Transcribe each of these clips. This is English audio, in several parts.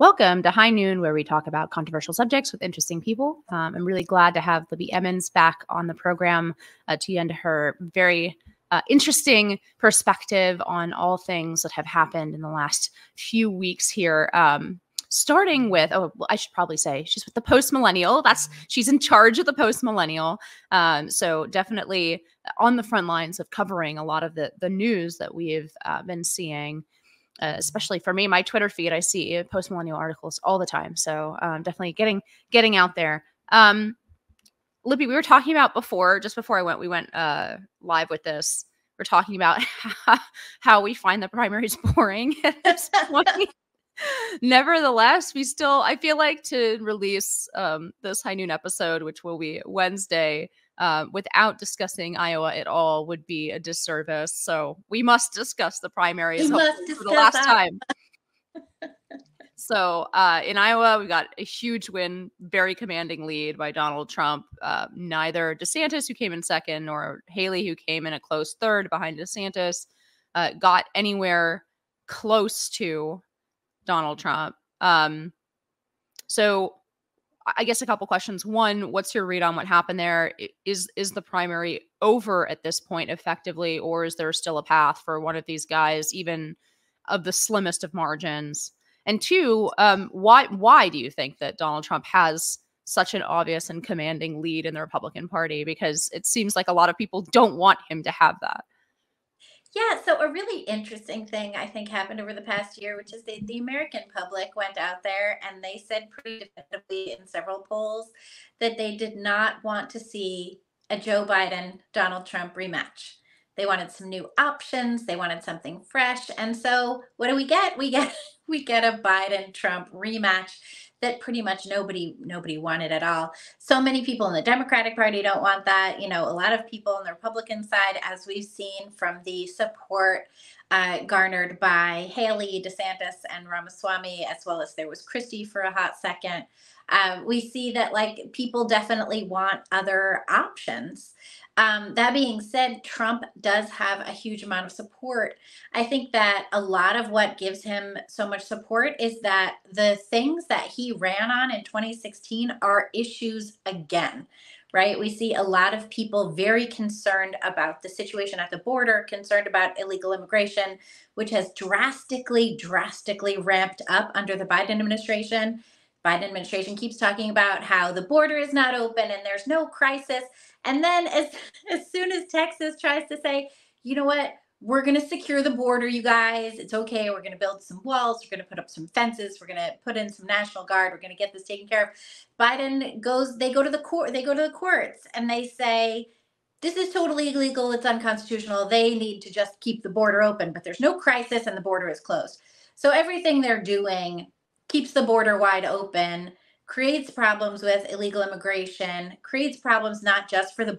Welcome to High Noon, where we talk about controversial subjects with interesting people. I'm really glad to have Libby Emmons back on the program to lend her very interesting perspective on all things that have happened in the last few weeks here. Starting with, I should probably say she's with the Post Millennial. She's in charge of the Post Millennial. So definitely on the front lines of covering a lot of the news that we've been seeing. Especially for me, my Twitter feed, I see Post Millennial articles all the time. So definitely getting out there. Libby, we were talking about just before we went live with this. We're talking about how we find the primaries boring at this point. Nevertheless, I feel like to release this High Noon episode, which will be Wednesday, without discussing Iowa at all would be a disservice. So we must discuss the primaries for the last time. So in Iowa, we got a huge win, very commanding lead by Donald Trump. Neither DeSantis, who came in second, nor Haley, who came in a close third behind DeSantis, got anywhere close to Donald Trump. So I guess a couple questions. One, what's your read on what happened there? Is the primary over at this point effectively, or is there still a path for one of these guys, even of the slimmest of margins? And two, why do you think that Donald Trump has such an obvious and commanding lead in the Republican Party? Because it seems like a lot of people don't want him to have that. Yeah, so a really interesting thing I think happened over the past year, which is the American public went out there and they said pretty definitively in several polls that they did not want to see a Joe Biden-Donald Trump rematch. They wanted some new options. They wanted something fresh. And so what do we get? We get a Biden-Trump rematch that pretty much nobody wanted at all. So many people in the Democratic Party don't want that. You know, a lot of people on the Republican side, as we've seen from the support garnered by Haley, DeSantis, and Ramaswamy, as well as there was Christie for a hot second. We see that people definitely want other options. That being said, Trump does have a huge amount of support. I think that a lot of what gives him so much support is that the things that he ran on in 2016 are issues again, right? We see a lot of people very concerned about the situation at the border, concerned about illegal immigration, which has drastically ramped up under the Biden administration. Biden administration keeps talking about how the border is not open and there's no crisis. And then as soon as Texas tries to say, you know what, we're going to secure the border, you guys, it's okay. We're going to build some walls. We're going to put up some fences. We're going to put in some National Guard. We're going to get this taken care of. They go to the courts and they say, this is totally illegal. It's unconstitutional. They need to just keep the border open, but there's no crisis and the border is closed. So everything they're doing keeps the border wide open, creates problems with illegal immigration, creates problems not just for the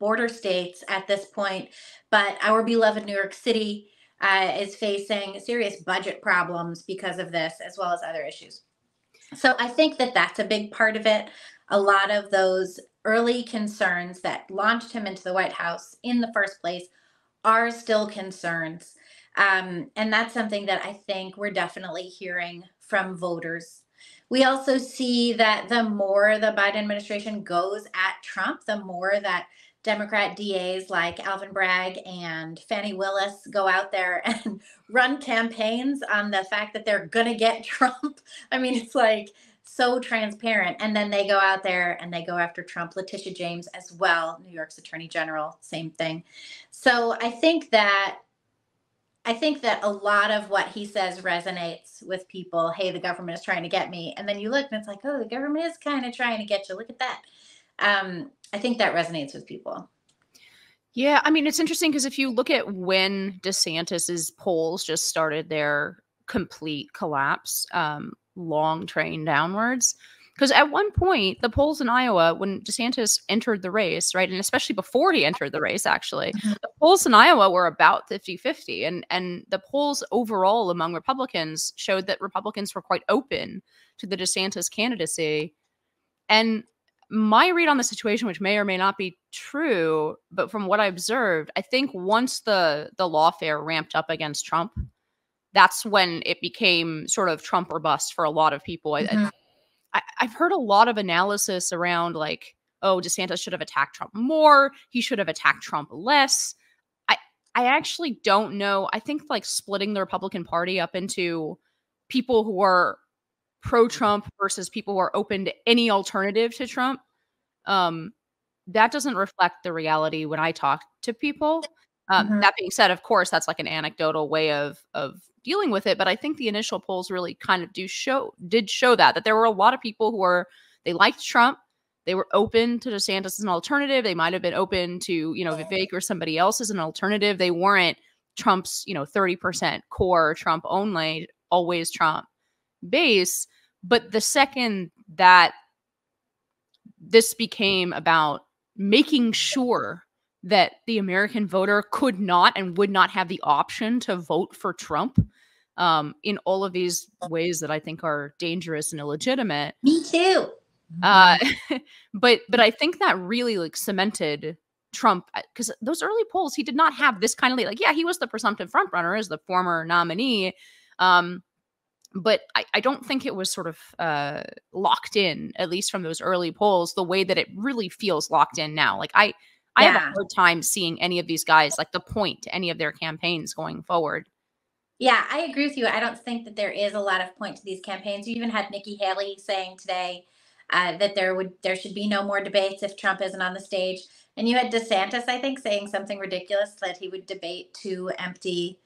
border states at this point, but our beloved New York City is facing serious budget problems because of this, as well as other issues. So I think that that's a big part of it. A lot of those early concerns that launched him into the White House in the first place are still concerns. And that's something that I think we're definitely hearing from voters. We also see that the more the Biden administration goes at Trump, the more that Democrat DAs like Alvin Bragg and Fani Willis go out there and run campaigns on the fact that they're going to get Trump. I mean, it's so transparent. And then they go out there and they go after Trump. Letitia James as well, New York's Attorney General, same thing. So I think that a lot of what he says resonates with people. Hey, the government is trying to get me. And then you look and it's like, oh, the government is kind of trying to get you. Look at that. I think that resonates with people. Yeah, I mean, it's interesting because if you look at when DeSantis's polls just started their complete collapse, long train downwards, because at one point, the polls in Iowa, when DeSantis entered the race, right, and especially before he entered the race, actually, the polls in Iowa were about 50-50. And the polls overall among Republicans showed that Republicans were quite open to the DeSantis candidacy. And my read on the situation, which may or may not be true, but from what I observed, I think once the lawfare ramped up against Trump, that's when it became sort of Trump or bust for a lot of people. Mhm. I've heard a lot of analysis around like, oh, DeSantis should have attacked Trump more. He should have attacked Trump less. I I actually don't know. I think like splitting the Republican Party up into people who are pro-Trump versus people who are open to any alternative to Trump, um, that doesn't reflect the reality when I talk to people. Mhm. That being said, of course, that's like an anecdotal way of dealing with it. But I think the initial polls really kind of did show that there were a lot of people who were they liked Trump. They were open to DeSantis as an alternative. They might have been open to, Vivek or somebody else as an alternative. They weren't Trump's, 30% core Trump only, always Trump base. But the second that this became about making sure that the American voter could not and would not have the option to vote for Trump, in all of these ways that I think are dangerous and illegitimate. Me too. Uh, but I think that really like cemented Trump, because those early polls, he did not have this kind of like, yeah, he was the presumptive front runner as the former nominee. But I don't think it was sort of locked in, at least from those early polls, the way that it really feels locked in now. Like I have a Yeah. hard time seeing any of these guys, like the point to any of their campaigns going forward. Yeah, I agree with you. I don't think that there is a lot of point to these campaigns. You even had Nikki Haley saying today that there should be no more debates if Trump isn't on the stage, and you had DeSantis, I think, saying something ridiculous that he would debate two empty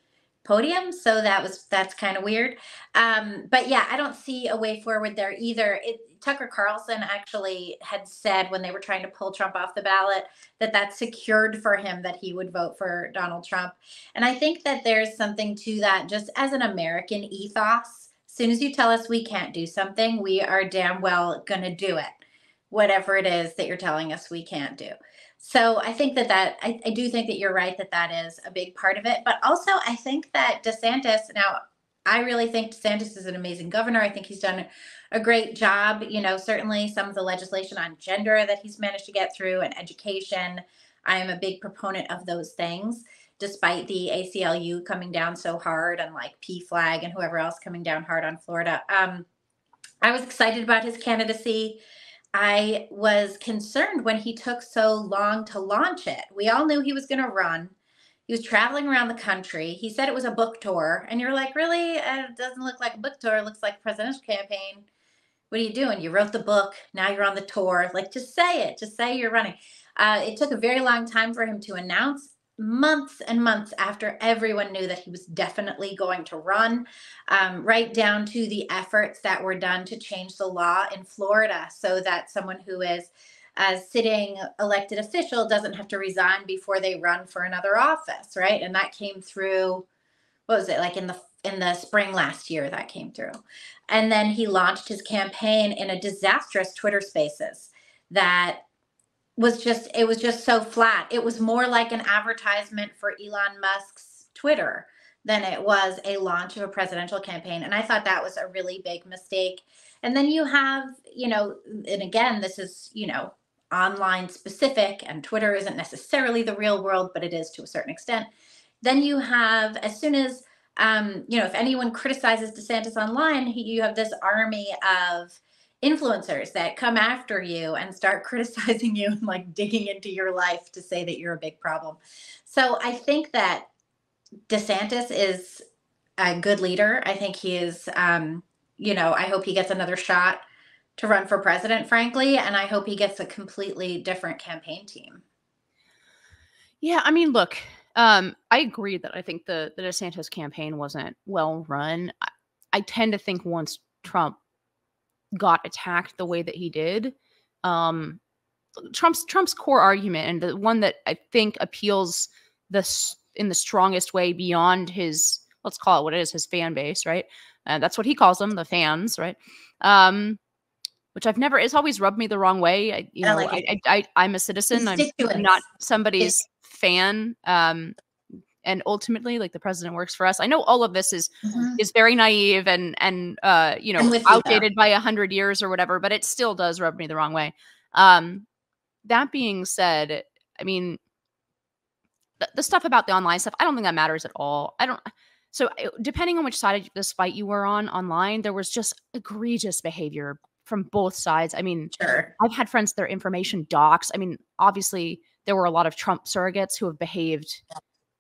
podiums. So that's kind of weird. But yeah, I don't see a way forward there either. Tucker Carlson actually had said when they were trying to pull Trump off the ballot that secured for him that he would vote for Donald Trump. And I think that there's something to that just as an American ethos. As soon as you tell us we can't do something, we are damn well going to do it, whatever it is that you're telling us we can't do. So I think I do think that you're right that is a big part of it. But also, I think that DeSantis, now, I really think DeSantis is an amazing governor. I think he's done a great job. Certainly some of the legislation on gender that he's managed to get through and education. I am a big proponent of those things, despite the ACLU coming down so hard and like PFLAG and whoever else coming down hard on Florida. I was excited about his candidacy. I was concerned when he took so long to launch it. We all knew he was going to run. He was traveling around the country. He said it was a book tour. And you're like, really? It doesn't look like a book tour. It looks like a presidential campaign. What are you doing? You wrote the book. Now you're on the tour. Like, just say it. Just say you're running. It took a very long time for him to announce, months and months after everyone knew that he was definitely going to run, right down to the efforts that were done to change the law in Florida so that someone who is a sitting elected official doesn't have to resign before they run for another office, right? And that came through, what was it, like in the spring last year that came through. And then he launched his campaign in a disastrous Twitter Spaces that it was just so flat. It was more like an advertisement for Elon Musk's Twitter than it was a launch of a presidential campaign. And I thought that was a really big mistake. And then you have, and again, this is, online specific, and Twitter isn't necessarily the real world, but it is to a certain extent. Then you have, as soon as, if anyone criticizes DeSantis online, you have this army of influencers that come after you and start criticizing you and like digging into your life to say that you're a big problem. So I think that DeSantis is a good leader. I think he is, I hope he gets another shot to run for president, frankly, and I hope he gets a completely different campaign team. Yeah, I mean, look, I agree that I think the DeSantis campaign wasn't well run. I tend to think once Trump got attacked the way that he did, Trump's core argument, and the one that I think appeals in the strongest way beyond his, let's call it what it is, his fan base, right? That's what he calls them, the fans, right? Which it's always rubbed me the wrong way. I'm a citizen. I'm not somebody's fan. And ultimately, like, the president works for us. I know all of this is very naive and outdated by 100 years or whatever, but it still does rub me the wrong way. That being said, I mean, the stuff about the online stuff, I don't think that matters at all. So depending on which side of this fight you were on online, there was just egregious behavior from both sides. I mean, Sure. I've had friends, their information docs. I mean, obviously there were a lot of Trump surrogates who have behaved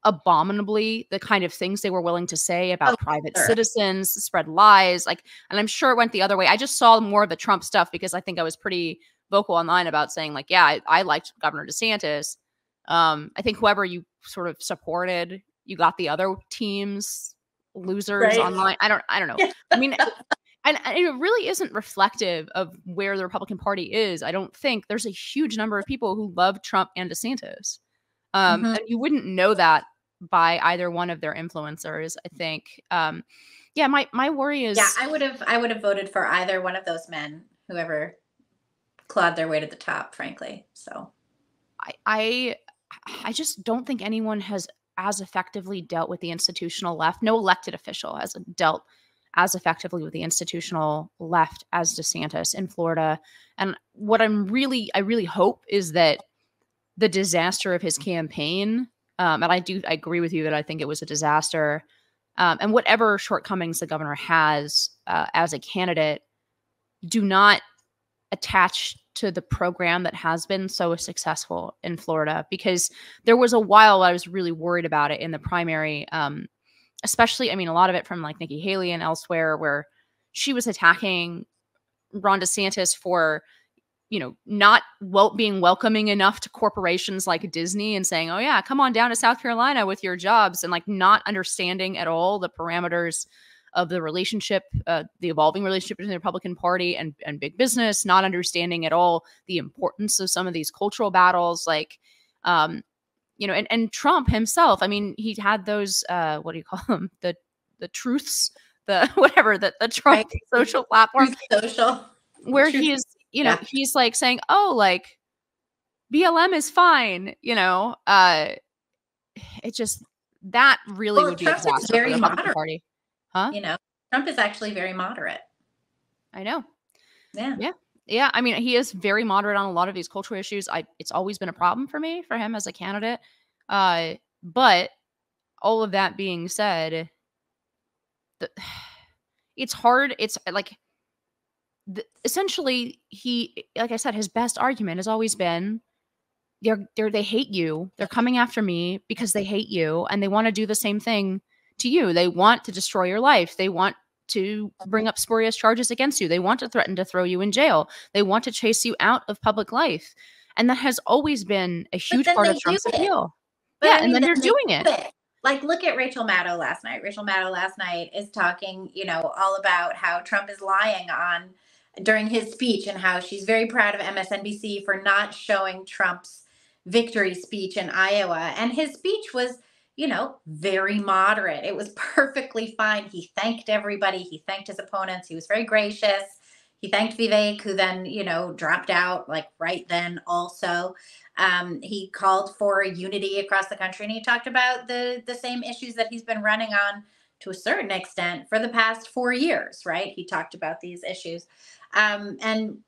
abominably, the kind of things they were willing to say Oh, about private sure. citizens, spread lies, like, and I'm sure it went the other way. I just saw more of the Trump stuff because I think I was pretty vocal online about saying like, yeah, I liked Governor DeSantis. I think whoever you sort of supported, you got the other team's losers Right. online. I don't know. Yeah. I mean, and it really isn't reflective of where the Republican Party is. I don't think there's a huge number of people who love Trump and DeSantis. Mhm. And you wouldn't know that by either one of their influencers, I think. Yeah, my worry is, Yeah, I would have voted for either one of those men, whoever clawed their way to the top, frankly. So I just don't think anyone has as effectively dealt with the institutional left. No elected official has dealt as effectively with the institutional left as DeSantis in Florida. And what I really hope is that the disaster of his campaign, and I agree with you that I think it was a disaster, and whatever shortcomings the governor has as a candidate, do not attach to the program that has been so successful in Florida, because there was a while I was really worried about it in the primary, especially, I mean, a lot of it from like Nikki Haley and elsewhere, where she was attacking Ron DeSantis for, not being welcoming enough to corporations like Disney and saying, oh yeah, come on down to South Carolina with your jobs, and like not understanding at all the parameters of the relationship, the evolving relationship between the Republican Party and big business, not understanding at all the importance of some of these cultural battles, like, and Trump himself. I mean, he had those, what do you call them? The truths, the whatever, the Trump right. social platform, Social. where Truth. he's, Yeah. he's like saying, oh, like BLM is fine, it just, that really would be a Trump is disaster for very the Republican moderate. Party. Huh? Trump is actually very moderate. I know. Yeah. Yeah. Yeah. I mean, he is very moderate on a lot of these cultural issues. It's always been a problem for me, for him as a candidate. But all of that being said, it's hard. It's like, essentially, he, like I said, his best argument has always been, they hate you. They're coming after me because they hate you, and they want to do the same thing to you. They want to destroy your life. They want to bring up spurious charges against you. They want to threaten to throw you in jail. They want to chase you out of public life. And that has always been a huge part of Trump's appeal. Yeah, and then they're doing it. Like, look at Rachel Maddow last night. Rachel Maddow last night is talking, all about how Trump is lying during his speech, and how she's very proud of MSNBC for not showing Trump's victory speech in Iowa. And his speech was, very moderate. It was perfectly fine. He thanked everybody. He thanked his opponents. He was very gracious. He thanked Vivek, who then, dropped out like right then also. He called for unity across the country, and he talked about the same issues that he's been running on to a certain extent for the past 4 years, right? He talked about these issues. And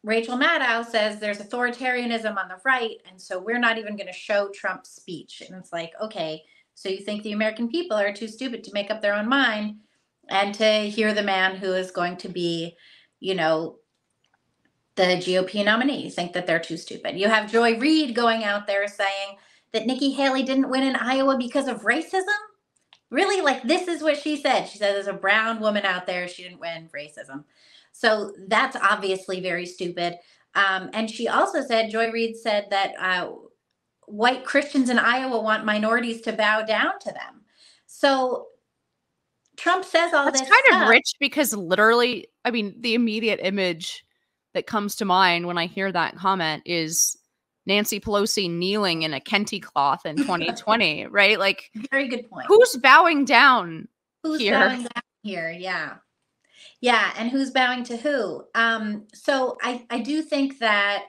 Rachel Maddow says there's authoritarianism on the right, and so we're not even going to show Trump's speech. And it's like, okay, so you think the American people are too stupid to make up their own mind and to hear the man who is going to be, the GOP nominee? You think that they're too stupid. You have Joy Reid going out there saying that Nikki Haley didn't win in Iowa because of racism. Really? Like, this is what she said. She said there's a brown woman out there. She didn't win racism. So that's obviously very stupid. And she also said, Joy Reid said that white Christians in Iowa want minorities to bow down to them. So Trump says all this. It's kind of rich, because literally, I mean, the immediate image that comes to mind when I hear that comment is Nancy Pelosi kneeling in a kente cloth in 2020, right? Like, very good point. Who's bowing down here? Bowing down here? Yeah. Yeah. And who's bowing to who? So I do think that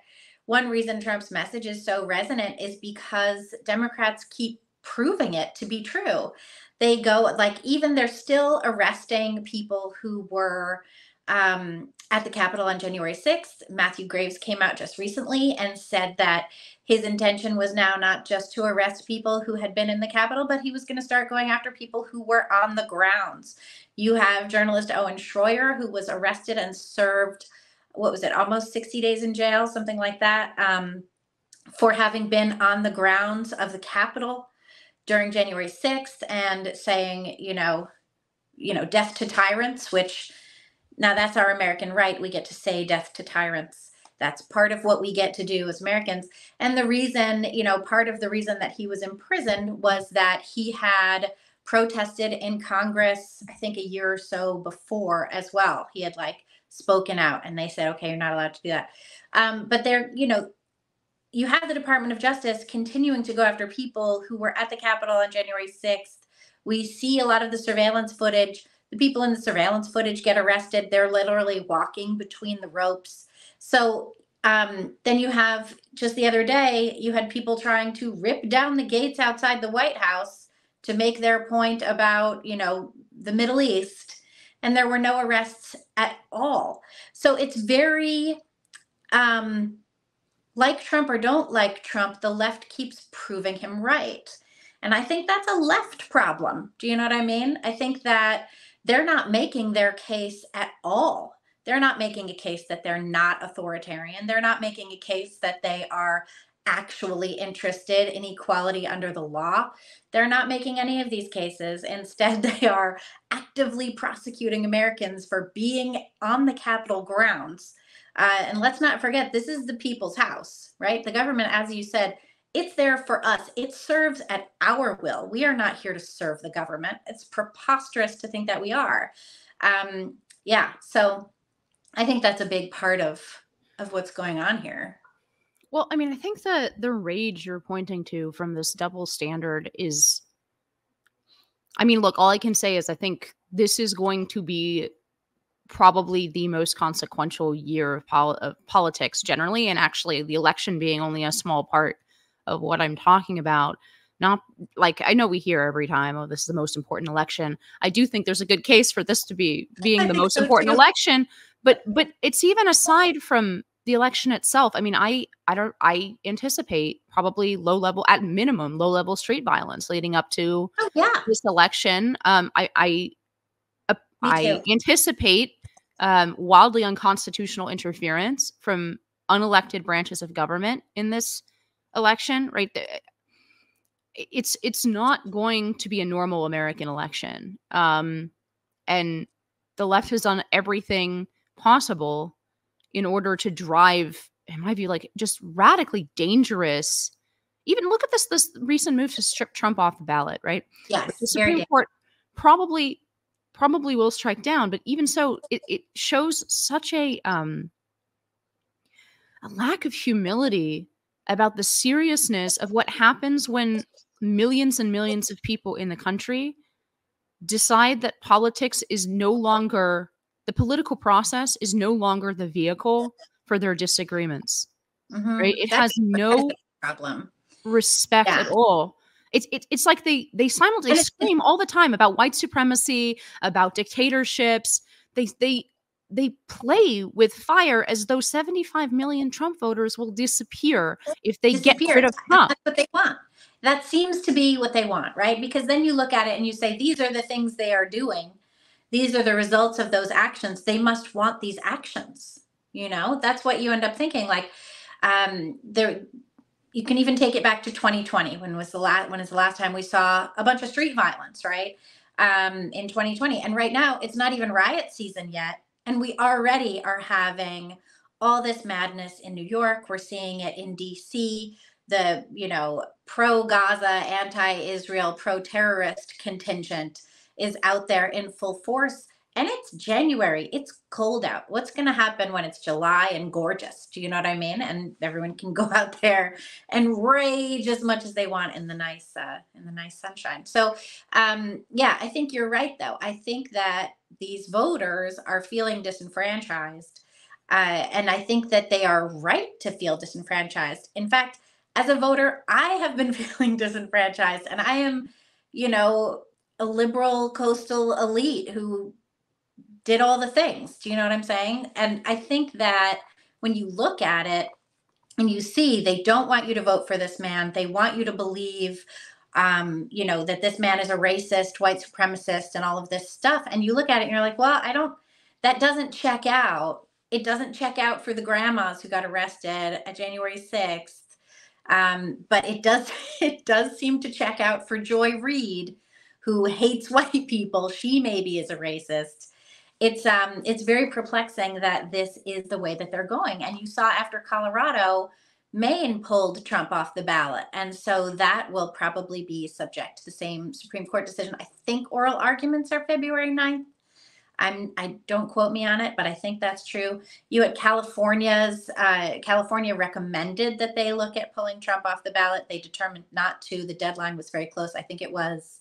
one reason Trump's message is so resonant is because Democrats keep proving it to be true. They go, like, even they're still arresting people who were at the Capitol on January 6th. Matthew Graves came out just recently and said that his intention was now not just to arrest people who had been in the Capitol, but he was going to start going after people who were on the grounds. You have journalist Owen Schroyer, who was arrested and served, what was it, almost 60 days in jail, something like that, for having been on the grounds of the Capitol during January 6th and saying, death to tyrants, which now that's our American right. We get to say death to tyrants. That's part of what we get to do as Americans. And the reason, part of the reason that he was imprisoned was that he had protested in Congress, I think a year or so before as well. He had spoken out and they said, okay, you're not allowed to do that. But there, you have the Department of Justice continuing to go after people who were at the Capitol on January 6th. We see a lot of the surveillance footage. The people in the surveillance footage get arrested. They're literally walking between the ropes. So then you have, just the other day, you had people trying to rip down the gates outside the White House to make their point about, the Middle East. And there were no arrests at all. So it's very, like Trump or don't like Trump, the left keeps proving him right. And I think that's a left problem. Do you know what I mean? I think that they're not making their case at all. They're not making a case that they're not authoritarian. They're not making a case that they are actually interested in equality under the law. They're not making any of these cases. Instead, they are actively prosecuting Americans for being on the Capitol grounds. And let's not forget, this is the people's house, right? The government, as you said, it's there for us. It serves at our will. We are not here to serve the government. It's preposterous to think that we are. So I think that's a big part of what's going on here. Well, I mean, I think that the rage you're pointing to from this double standard is, I mean, look, all I can say is I think this is going to be probably the most consequential year of politics generally, and actually the election being only a small part of what I'm talking about. Not like, I know we hear every time, oh, this is the most important election. I do think there's a good case for this to being the most important election, but it's even aside from the election itself. I mean, I anticipate probably at minimum low level street violence leading up to this election. I anticipate wildly unconstitutional interference from unelected branches of government in this election, right? It's not going to be a normal American election. And the left has done everything possible in order to drive, in my view, just radically dangerous. Even look at this recent move to strip Trump off the ballot, right? Yes, the Supreme Court probably will strike down, but even so, it shows such a lack of humility about the seriousness of what happens when millions and millions of people in the country decide that politics is no longer, the political process is no longer the vehicle for their disagreements. Right? It has no problem respect at all. It's like they simultaneously scream all the time about white supremacy, about dictatorships. They play with fire as though 75 million Trump voters will disappear if they get rid of Trump. That's what they want. That seems to be what they want, right? Because then you look at it and you say, these are the things they are doing. These are the results of those actions. They must want these actions. That's what you end up thinking. You can even take it back to 2020, when is the last time we saw a bunch of street violence, right? In 2020. And right now, it's not even riot season yet. And we already are having all this madness in New York. We're seeing it in DC. The, pro-Gaza, anti-Israel, pro-terrorist contingent is out there in full force. And it's January. It's cold out. What's going to happen when it's July and gorgeous? Do you know what I mean? And everyone can go out there and rage as much as they want in the nice sunshine. So, I think you're right, though. I think that these voters are feeling disenfranchised. And I think that they are right to feel disenfranchised. In fact, as a voter, I have been feeling disenfranchised. And I am, a liberal coastal elite who did all the things. Do you know what I'm saying? And I think that when you look at it and you see they don't want you to vote for this man, they want you to believe, you know, that this man is a racist, white supremacist, and all of this stuff. And you look at it and you're like, well, that doesn't check out. It doesn't check out for the grandmas who got arrested at January 6th. But it does seem to check out for Joy Reid, who hates white people. She maybe is a racist. It's very perplexing that this is the way that they're going. And you saw after Colorado, Maine pulled Trump off the ballot. And so that will probably be subject to the same Supreme Court decision. I think oral arguments are February 9th. I don't quote me on it, but I think that's true. You had California recommended that they look at pulling Trump off the ballot. They determined not to. The deadline was very close. I think it was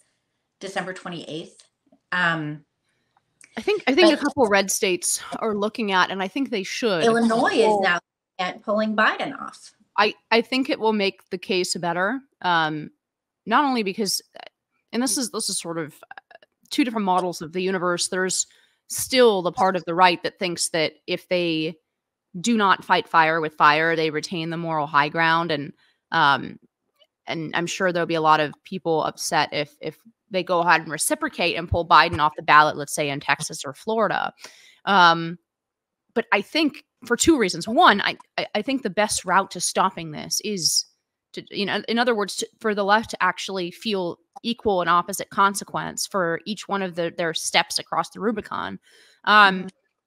December 28th. I think a couple of red states are looking at, and I think they should. Illinois is now at pulling Biden off. I think it will make the case better. Not only because, and this is sort of two different models of the universe. There's still the part of the right that thinks that if they do not fight fire with fire, they retain the moral high ground. And I'm sure there'll be a lot of people upset if they go ahead and reciprocate and pull Biden off the ballot, let's say in Texas or Florida. But I think for two reasons. One, I think the best route to stopping this is to, you know, in other words, for the left to actually feel equal and opposite consequence for each one of their steps across the Rubicon.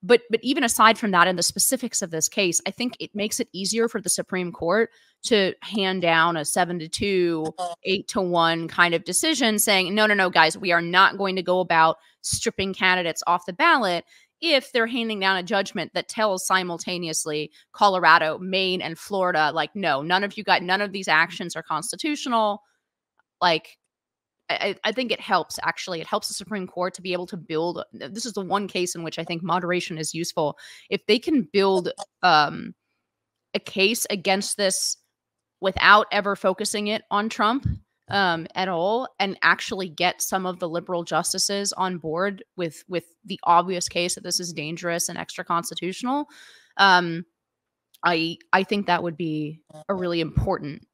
But even aside from that, in the specifics of this case, I think it makes it easier for the Supreme Court to hand down a 7-2, 8-1 kind of decision saying, no, guys, we are not going to go about stripping candidates off the ballot if they're handing down a judgment that tells simultaneously Colorado, Maine, and Florida, like, no, none of these actions are constitutional. Like, I think it helps, actually. It helps the Supreme Court to be able to build. This is the one case in which I think moderation is useful. If they can build a case against this without ever focusing it on Trump at all, and actually get some of the liberal justices on board with the obvious case that this is dangerous and extra constitutional, I think that would be a really important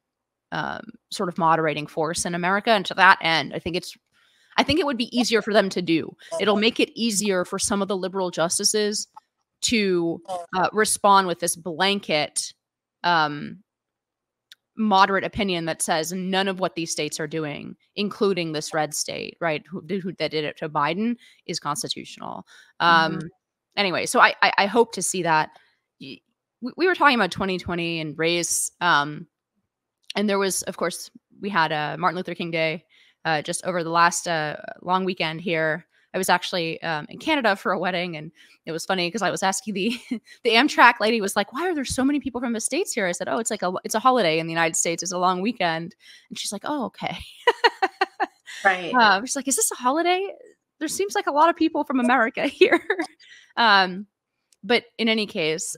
sort of moderating force in America. And to that end, I think it would be easier for them to do. It'll make it easier for some of the liberal justices to respond with this blanket moderate opinion that says none of what these states are doing, including this red state, right, who that did it to Biden, is constitutional. Anyway, so I hope to see that. We were talking about 2020 and race. And there was, of course, we had Martin Luther King Day just over the last long weekend here. I was actually in Canada for a wedding, and it was funny because I was asking the Amtrak lady was like, "Why are there so many people from the States here?" I said, "Oh, it's a holiday in the United States. It's a long weekend." And she's like, "Oh, okay." Right. She's like, "Is this a holiday? There seems like a lot of people from America here." But in any case,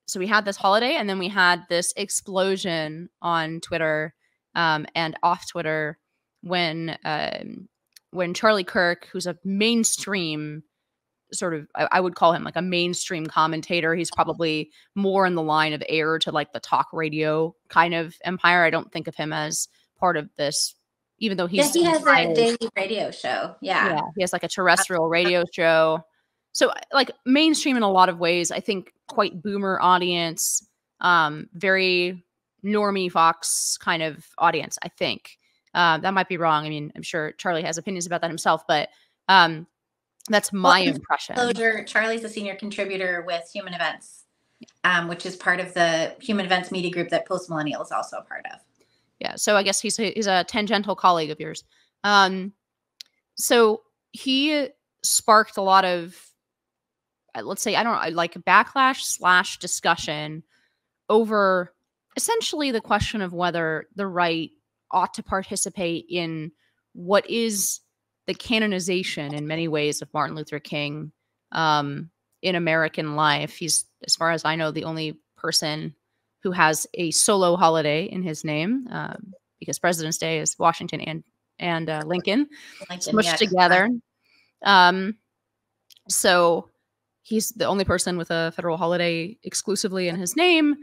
so we had this holiday, and then we had this explosion on Twitter and off Twitter when Charlie Kirk, who's a mainstream sort of, I would call him like a mainstream commentator. He's probably more in the line of heir to like the talk radio kind of empire. I don't think of him as part of this, even though he has a daily radio show. Yeah, he has like a terrestrial radio show. So like mainstream in a lot of ways, I think quite boomer audience, very normie Fox kind of audience, I think. That might be wrong. I mean, I'm sure Charlie has opinions about that himself, but that's my impression. Charlie's a senior contributor with Human Events, which is part of the Human Events media group that Post Millennial is also a part of. Yeah, so I guess he's a tangential colleague of yours. So he sparked a lot of, let's say, I don't know, like backlash / discussion over essentially the question of whether the right ought to participate in what is the canonization in many ways of Martin Luther King in American life. He's, as far as I know, the only person who has a solo holiday in his name, because President's Day is Washington and Lincoln smushed together. So he's the only person with a federal holiday exclusively in his name.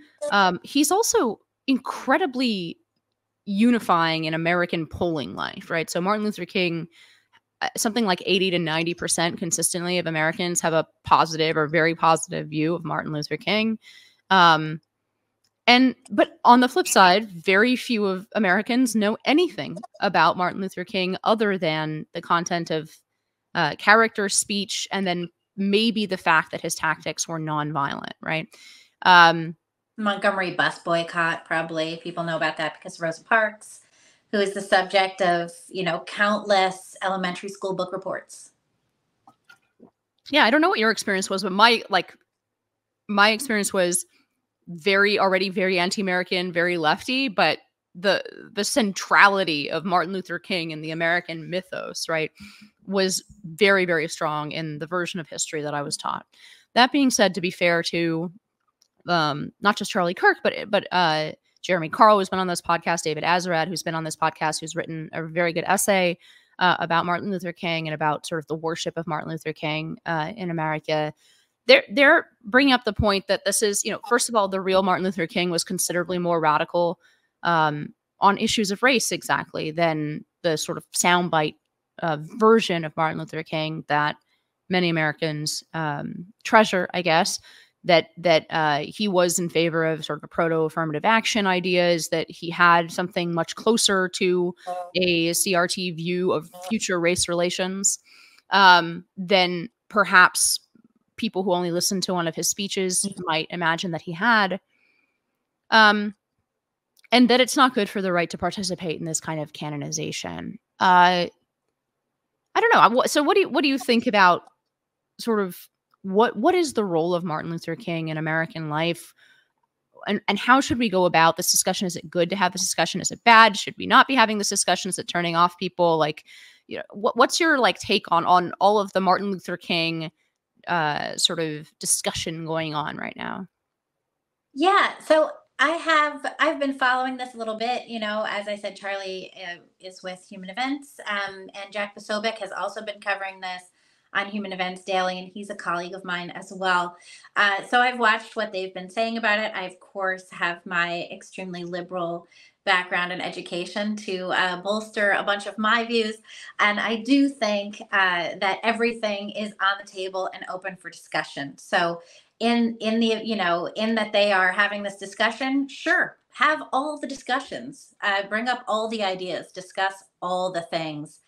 He's also incredibly unifying in American polling life, right? So Martin Luther King, something like 80 to 90% consistently of Americans have a positive or very positive view of Martin Luther King. But on the flip side, very few of Americans know anything about Martin Luther King other than the content of character, speech, and then maybe the fact that his tactics were nonviolent, right? Montgomery bus boycott, probably people know about that because Rosa Parks, who is the subject of, countless elementary school book reports. Yeah, I don't know what your experience was, but my experience was already very anti-American, very lefty, but the centrality of Martin Luther King in the American mythos, right, was very, very strong in the version of history that I was taught. That being said, to be fair to not just Charlie Kirk, but Jeremy Carl, who's been on this podcast, David Azarad, who's been on this podcast, who's written a very good essay about Martin Luther King and about sort of the worship of Martin Luther King in America. They're bringing up the point that this is, first of all, the real Martin Luther King was considerably more radical on issues of race, exactly, than the sort of soundbite version of Martin Luther King that many Americans treasure, I guess. That he was in favor of sort of proto-affirmative action ideas, that he had something much closer to a CRT view of future race relations than perhaps people who only listened to one of his speeches might imagine that he had. And that it's not good for the right to participate in this kind of canonization. I don't know. So what do you think about sort of what is the role of Martin Luther King in American life? And how should we go about this discussion? Is it good to have this discussion? Is it bad? Should we not be having this discussion? Is it turning off people? Like, what's your take on all of the Martin Luther King sort of discussion going on right now? Yeah, so I've been following this a little bit. As I said, Charlie is with Human Events, and Jack Posobiec has also been covering this on Human Events Daily, and he's a colleague of mine as well. So I've watched what they've been saying about it. I, of course, have my extremely liberal background and education to bolster a bunch of my views. And I do think that everything is on the table and open for discussion. So in that they are having this discussion, sure, have all the discussions, bring up all the ideas, discuss all the things.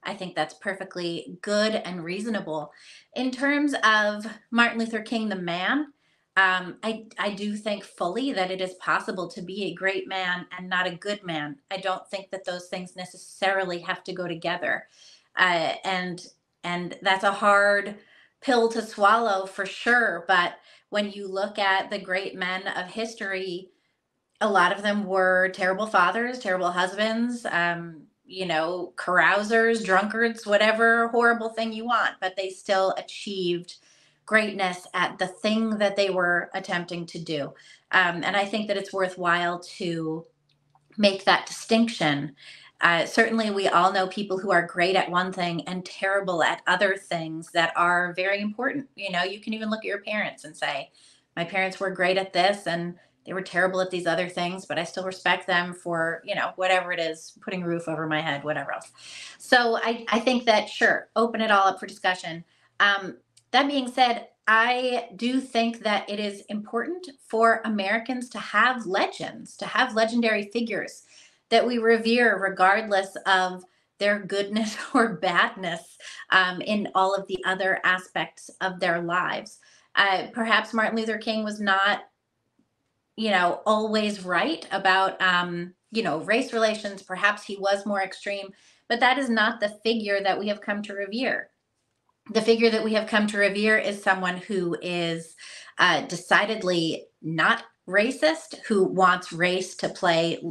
I think that's perfectly good and reasonable. In terms of Martin Luther King, the man, I do think fully that it is possible to be a great man and not a good man. I don't think that those things necessarily have to go together. And that's a hard pill to swallow for sure. But when you look at the great men of history, a lot of them were terrible fathers, terrible husbands, carousers, drunkards, whatever horrible thing you want, but they still achieved greatness at the thing that they were attempting to do. And I think that it's worthwhile to make that distinction. Certainly, we all know people who are great at one thing and terrible at other things that are very important. You can even look at your parents and say, my parents were great at this and they were terrible at these other things, but I still respect them for, whatever it is, putting a roof over my head, whatever else. So I think that, sure, open it all up for discussion. That being said, I do think that it is important for Americans to have legends, to have legendary figures that we revere regardless of their goodness or badness in all of the other aspects of their lives. Perhaps Martin Luther King was not always right about, race relations. Perhaps he was more extreme, but that is not the figure that we have come to revere. The figure that we have come to revere is someone who is decidedly not racist, who wants race to play,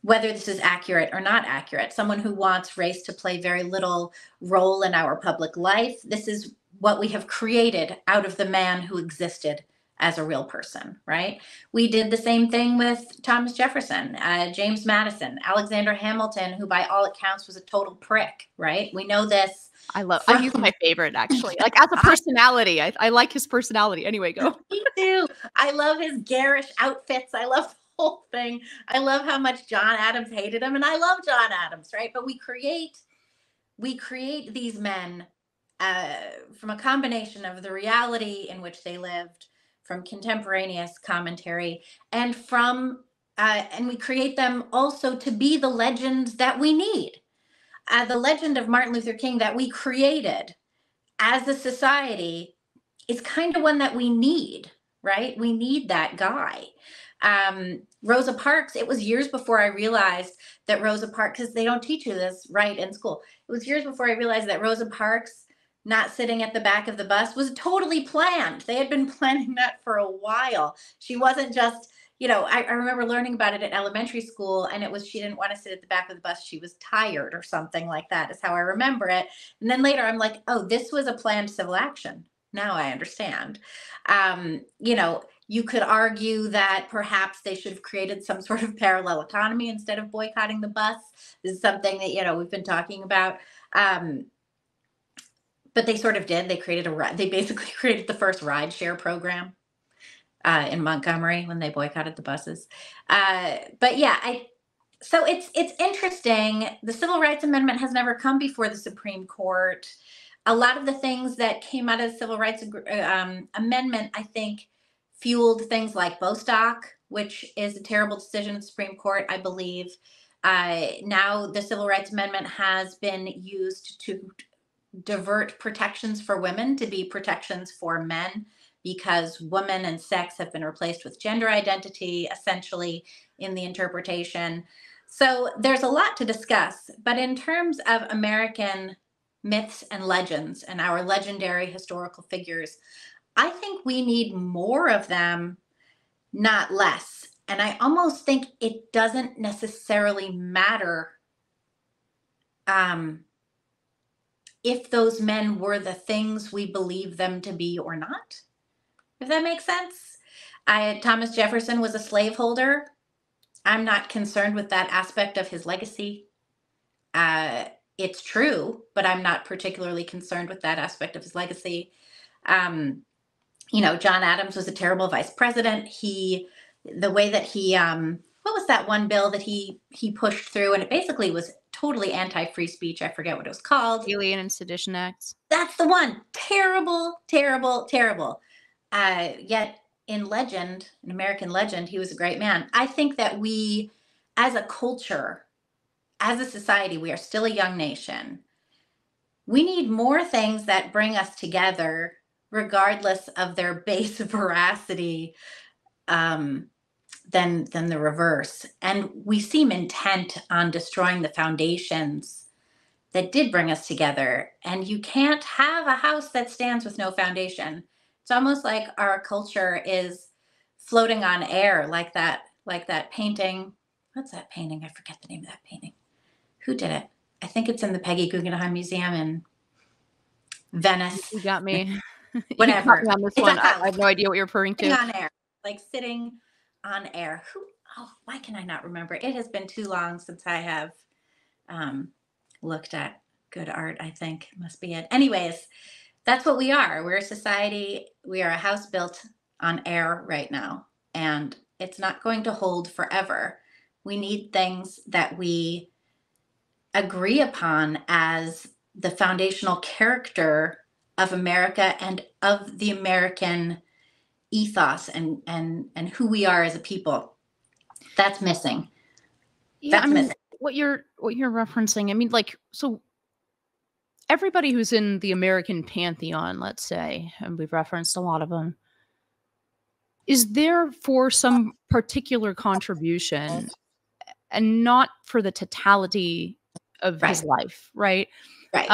whether this is accurate or not accurate, someone who wants race to play very little role in our public life. This is what we have created out of the man who existed as a real person, right? We did the same thing with Thomas Jefferson, James Madison, Alexander Hamilton, who by all accounts was a total prick, right? We know this He's my favorite, actually. Like, as a personality, I like his personality. Anyway, go. Me too. I love his garish outfits. I love the whole thing. I love how much John Adams hated him, and I love John Adams, right? But we create these men from a combination of the reality in which they lived, from contemporaneous commentary, and and we create them also to be the legends that we need. The legend of Martin Luther King that we created as a society is kind of one that we need, right? We need that guy. Rosa Parks, it was years before I realized that Rosa Parks, because they don't teach you this right in school. It was years before I realized that Rosa Parks not sitting at the back of the bus was totally planned. They had been planning that for a while. She wasn't just, I remember learning about it at elementary school, and it was, she didn't want to sit at the back of the bus. She was tired or something like that is how I remember it. And then later I'm like, oh, this was a planned civil action. Now I understand. You could argue that perhaps they should have created some sort of parallel economy instead of boycotting the bus. This is something that, we've been talking about. But they sort of did. They basically created the first rideshare program in Montgomery when they boycotted the buses. But yeah, so it's interesting. The Civil Rights Amendment has never come before the Supreme Court. A lot of the things that came out of the Civil Rights Amendment, I think, fueled things like Bostock, which is a terrible decision in the Supreme Court, I believe. Now the Civil Rights Amendment has been used to divert protections for women to be protections for men, because women and sex have been replaced with gender identity, essentially, in the interpretation. So there's a lot to discuss. But in terms of American myths and legends and our legendary historical figures, I think we need more of them, not less. And I almost think it doesn't necessarily matter if those men were the things we believe them to be or not, if that makes sense. Thomas Jefferson was a slaveholder. I'm not concerned with that aspect of his legacy. It's true, but I'm not particularly concerned with that aspect of his legacy. John Adams was a terrible vice president. The way that he, what was that one bill that he pushed through? And it basically was totally anti-free speech. I forget what it was called. Alien and Sedition Acts. That's the one. Terrible, terrible, terrible. Yet in American legend, he was a great man. I think that we, as a culture, as a society, we are still a young nation. We need more things that bring us together, regardless of their base veracity, than the reverse. And we seem intent on destroying the foundations that did bring us together. And you can't have a house that stands with no foundation. It's almost like our culture is floating on air, like that painting. What's that painting? I forget the name of that painting. Who did it? I think it's in the Peggy Guggenheim Museum in Venice. You got me. Whatever. You got me on this one. I have no idea what you're referring to. On air, like sitting on air. Why can I not remember? It has been too long since I have looked at good art, I think. Must be it. Anyways, that's what we are. We're a society. We are a house built on air right now, and it's not going to hold forever. We need things that we agree upon as the foundational character of America and of the American ethos and who we are as a people. That's missing. Yeah, that's missing. What you're referencing, I mean, like, so everybody who's in the American pantheon, let's say, and we've referenced a lot of them, is there for some particular contribution and not for the totality of his life, right? Right.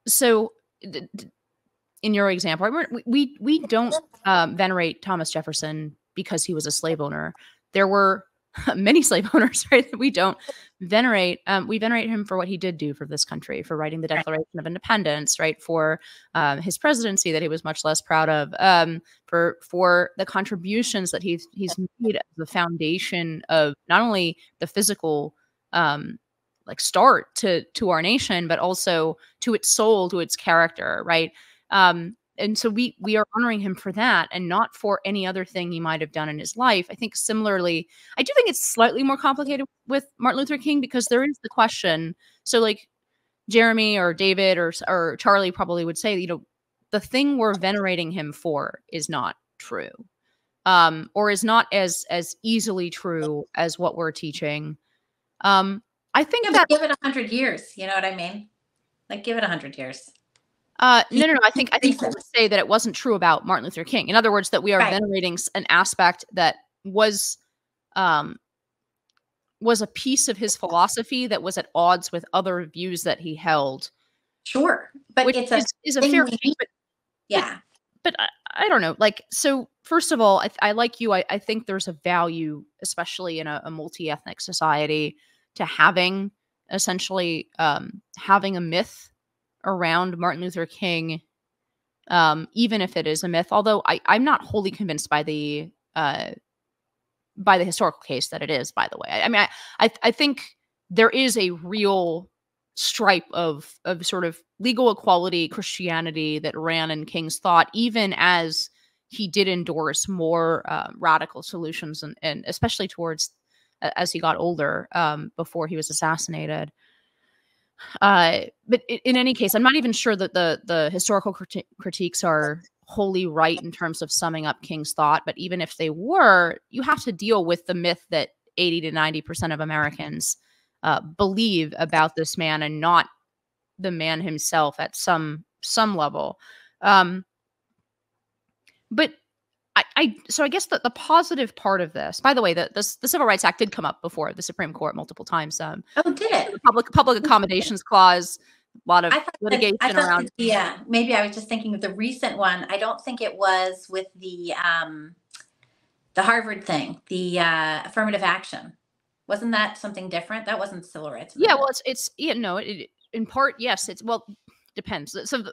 So in your example, we don't venerate Thomas Jefferson because he was a slave owner. There were many slave owners, right, that we don't venerate. We venerate him for what he did do for this country, for writing the Declaration of Independence, right, for his presidency that he was much less proud of, for the contributions that he's made as the foundation of not only the physical like start to our nation, but also to its soul, to its character, right? And so we are honoring him for that, and not for any other thing he might have done in his life. I think similarly, I do think it's slightly more complicated with Martin Luther King, because there is the question. So like Jeremy or David or Charlie probably would say, you know, the thing we're venerating him for is not true, or is not as easily true as what we're teaching. I think that give it 100 years. You know what I mean? Like, give it 100 years. No. I think we would say that it wasn't true about Martin Luther King. In other words, that we are venerating an aspect that was a piece of his philosophy that was at odds with other views that he held. Sure, but which it's is a fair thing. But I don't know. Like, so first of all, I like you. I think there's a value, especially in a multi-ethnic society, to having essentially having a myth around Martin Luther King, even if it is a myth. Although I'm not wholly convinced by the historical case that it is. By the way, I mean, I think there is a real stripe of sort of legal equality Christianity that ran in King's thought, even as he did endorse more radical solutions, and especially towards as he got older, before he was assassinated. But in any case, I'm not even sure that the historical critiques are wholly right in terms of summing up King's thought. But even if they were, you have to deal with the myth that 80 to 90% of Americans believe about this man, and not the man himself at some level. But so I guess the positive part of this, by the way, the Civil Rights Act did come up before the Supreme Court multiple times. Oh, did it? The public accommodations clause, a lot of litigation around. Yeah, maybe I was just thinking of the recent one. I don't think it was with the Harvard thing, the affirmative action. Wasn't that something different? That wasn't civil rights. Yeah, well, it's in part, yes. It's, well, depends. So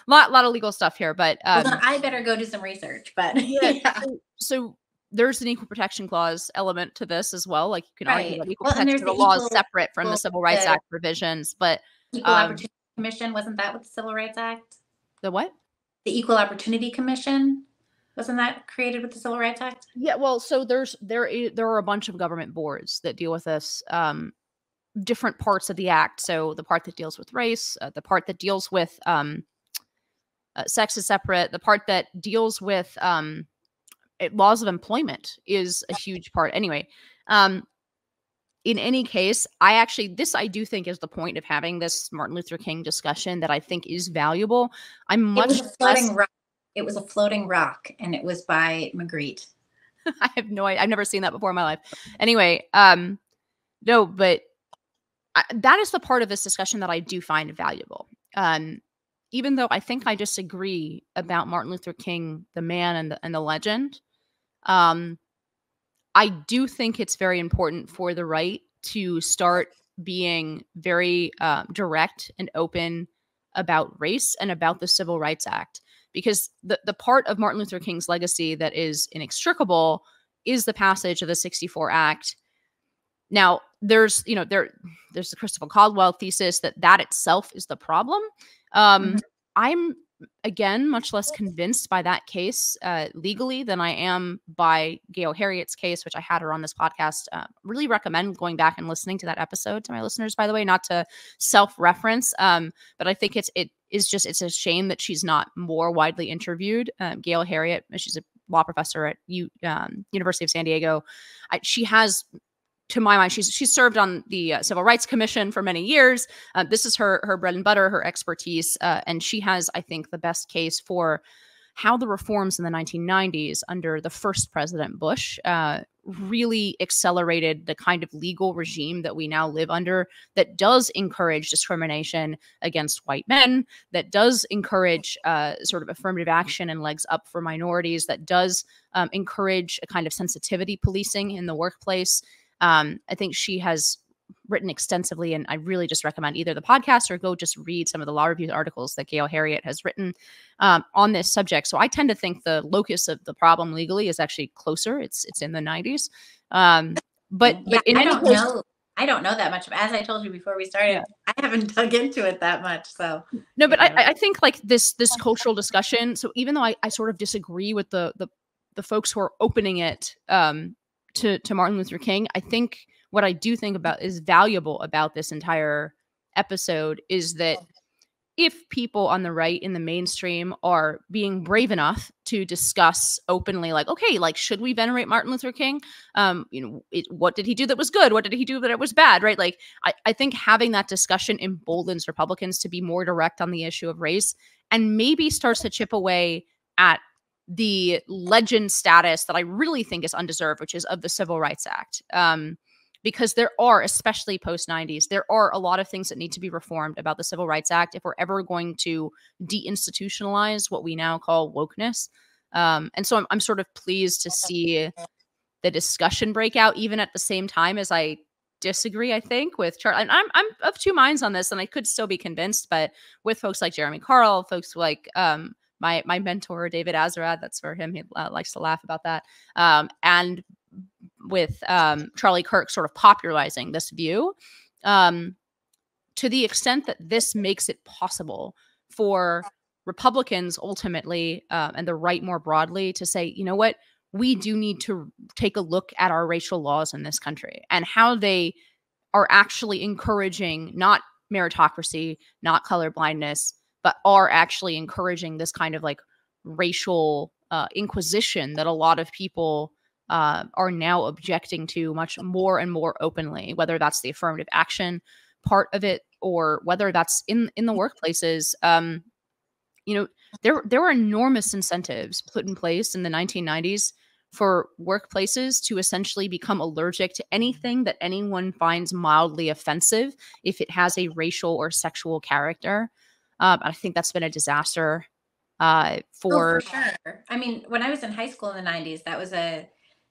lot of legal stuff here, but I better go do some research. But yeah. So there's an equal protection clause element to this as well. Like, you can argue that equal protection of the law is separate from the Civil Rights Act provisions, but Equal Opportunity Commission, wasn't that with the Civil Rights Act? The what? The Equal Opportunity Commission, wasn't that created with the Civil Rights Act? Yeah, well, so there are a bunch of government boards that deal with this. Different parts of the act. So the part that deals with race, the part that deals with sex is separate. The part that deals with laws of employment is a huge part. Anyway, in any case, I do think is the point of having this Martin Luther King discussion that I think is valuable. It was a floating rock, and it was by Magritte. I have no idea. I've never seen that before in my life. Anyway, no, but that is the part of this discussion that I do find valuable. Even though I think I disagree about Martin Luther King, the man and the legend, I do think it's very important for the right to start being very direct and open about race and about the Civil Rights Act. Because the part of Martin Luther King's legacy that is inextricable is the passage of the 64 Act. Now, there's the Christopher Caldwell thesis that itself is the problem. I'm, again, much less convinced by that case legally than I am by Gail Harriet's case, which I had her on this podcast. Really recommend going back and listening to that episode to my listeners, by the way, not to self-reference. But I think it's a shame that she's not more widely interviewed. Gail Harriet, she's a law professor at University of San Diego. She has, to my mind, she's served on the Civil Rights Commission for many years. This is her bread and butter, her expertise. And she has, I think, the best case for how the reforms in the 1990s under the first President Bush really accelerated the kind of legal regime that we now live under, that does encourage discrimination against white men, that does encourage sort of affirmative action and legs up for minorities, that does encourage a kind of sensitivity policing in the workplace. I think she has written extensively, and I really just recommend either the podcast or go just read some of the law review articles that Gail Harriet has written on this subject. So I tend to think the locus of the problem legally is actually closer. It's in the 90s. But in any case, I don't know that much. As I told you before we started, Yeah. I haven't dug into it that much. So no, but I think like this cultural discussion. So even though I sort of disagree with the folks who are opening it to Martin Luther King, I think what I do think about is valuable about this entire episode is that if people on the right in the mainstream are being brave enough to discuss openly, like, okay, like, should we venerate Martin Luther King? What did he do that was good? What did he do that it was bad? Right? Like, I think having that discussion emboldens Republicans to be more direct on the issue of race and maybe starts to chip away at the legend status that I really think is undeserved, which is of the Civil Rights Act. Because there are, especially post-90s, there are a lot of things that need to be reformed about the Civil Rights Act if we're ever going to deinstitutionalize what we now call wokeness. And so I'm sort of pleased to see the discussion break out, even at the same time as I disagree, I think, with Charlie. And I'm of two minds on this, and I could still be convinced, but with folks like Jeremy Carl, folks like my mentor, David Azarad, that's for him. He likes to laugh about that. And with Charlie Kirk sort of popularizing this view, to the extent that this makes it possible for Republicans ultimately, and the right more broadly, to say, you know what, we do need to take a look at our racial laws in this country and how they are actually encouraging not meritocracy, not colorblindness, but are actually encouraging this kind of like racial inquisition that a lot of people are now objecting to much more and more openly, whether that's the affirmative action part of it or whether that's in the workplaces. There were enormous incentives put in place in the 1990s for workplaces to essentially become allergic to anything that anyone finds mildly offensive if it has a racial or sexual character. I think that's been a disaster for sure. I mean, when I was in high school in the 90s,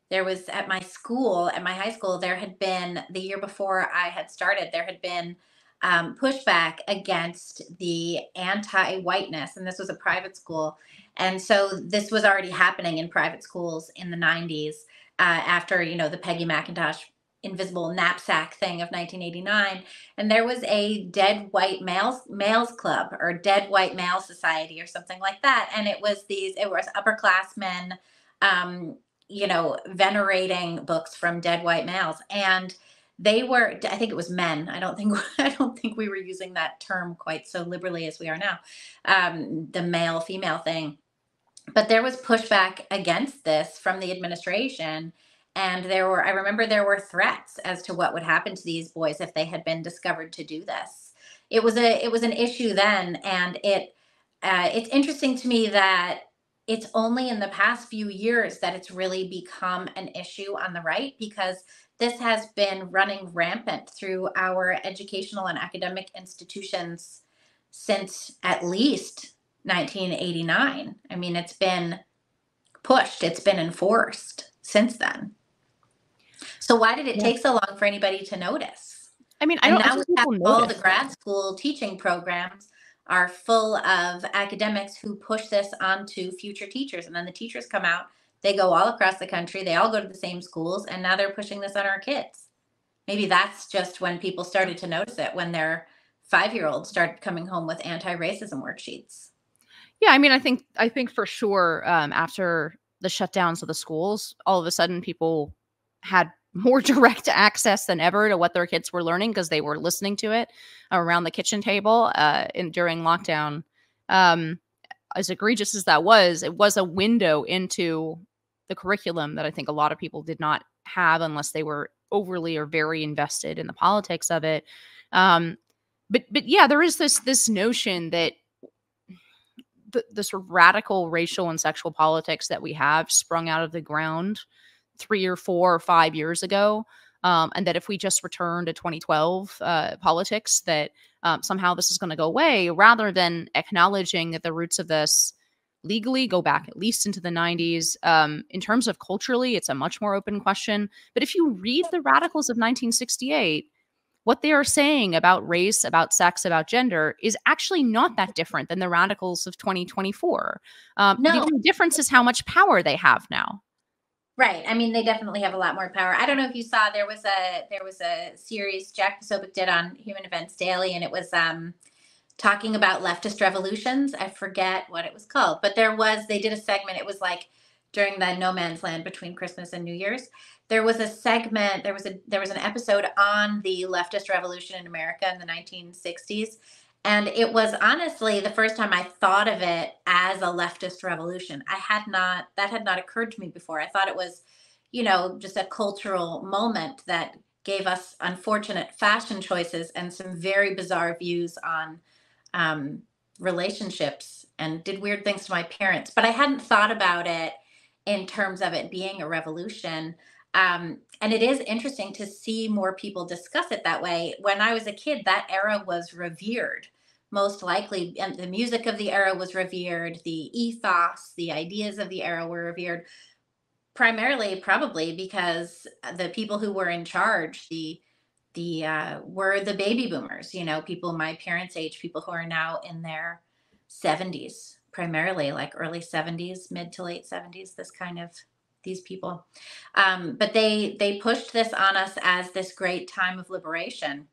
there was at my high school, there had been, the year before I had started, there had been pushback against the anti-whiteness, and this was a private school. And so this was already happening in private schools in the 90s after, the Peggy McIntosh invisible knapsack thing of 1989. And there was a dead white males club or dead white male society or something like that. And it was upperclassmen, venerating books from dead white males. And they were, I think it was men. I don't think we were using that term quite so liberally as we are now. The male female thing. But there was pushback against this from the administration. And I remember there were threats as to what would happen to these boys if they had been discovered to do this. It was an issue then. And it's interesting to me that it's only in the past few years that it's really become an issue on the right, because this has been running rampant through our educational and academic institutions since at least 1989. I mean, it's been pushed, it's been enforced since then. So why did it take so long for anybody to notice? I mean, now we have all the grad school teaching programs are full of academics who push this onto future teachers. And then the teachers come out, they go all across the country, they all go to the same schools, and now they're pushing this on our kids. Maybe that's just when people started to notice it, when their 5-year-olds started coming home with anti-racism worksheets. Yeah, I mean, I think for sure, after the shutdowns of the schools, all of a sudden people had more direct access than ever to what their kids were learning because they were listening to it around the kitchen table during lockdown. As egregious as that was, it was a window into the curriculum that I think a lot of people did not have unless they were overly or very invested in the politics of it. But yeah, there is this notion that the sort of radical racial and sexual politics that we have sprung out of the ground 3 or 4 or 5 years ago. And that if we just return to 2012 politics, that somehow this is going to go away, rather than acknowledging that the roots of this legally go back at least into the 90s. In terms of culturally, it's a much more open question. But if you read the radicals of 1968, what they are saying about race, about sex, about gender is actually not that different than the radicals of 2024. No. The only difference is how much power they have now. Right. I mean, they definitely have a lot more power. I don't know if you saw, there was a series Jack Posobiec did on Human Events Daily, and it was talking about leftist revolutions. I forget what it was called, but they did a segment. It was like during the no man's land between Christmas and New Year's. There was a segment, there was an episode on the leftist revolution in America in the 1960s. And it was honestly the first time I thought of it as a leftist revolution. That had not occurred to me before. I thought it was, just a cultural moment that gave us unfortunate fashion choices and some very bizarre views on um, relationships, and did weird things to my parents. But I hadn't thought about it in terms of it being a revolution. And it is interesting to see more people discuss it that way. When I was a kid, that era was revered, most likely. And the music of the era was revered, the ethos, the ideas of the era were revered, primarily probably because the people who were in charge, the were the baby boomers, people my parents' age, people who are now in their 70s, primarily like early 70s, mid to late 70s, these people. But they pushed this on us as this great time of liberation.